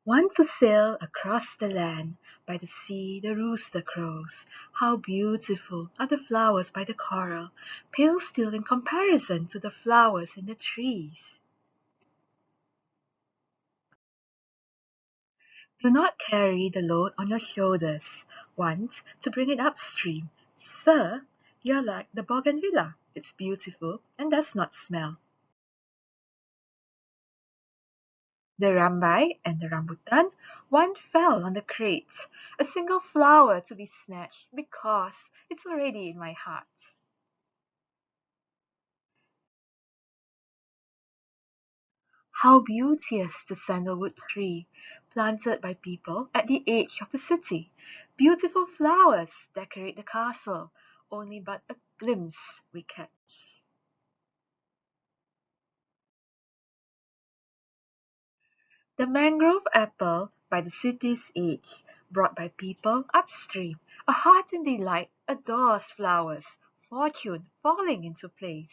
Want to sail across the land, by the sea the rooster crows. How beautiful are the flowers by the coral, pale still in comparison to the flowers in the trees. Do not carry the load on your shoulders. Want to bring it upstream. Sir, you're like the bougainvillea. It's beautiful and does not smell. The rambai and the rambutan, one fell on the crate, a single flower to be snatched because it's already in my heart. How beauteous the sandalwood tree, planted by people at the edge of the city. Beautiful flowers decorate the castle, only but a glimpse we catch. The mangrove apple by the city's edge, brought by people upstream. A heart in delight adores flowers, fortune falling into place.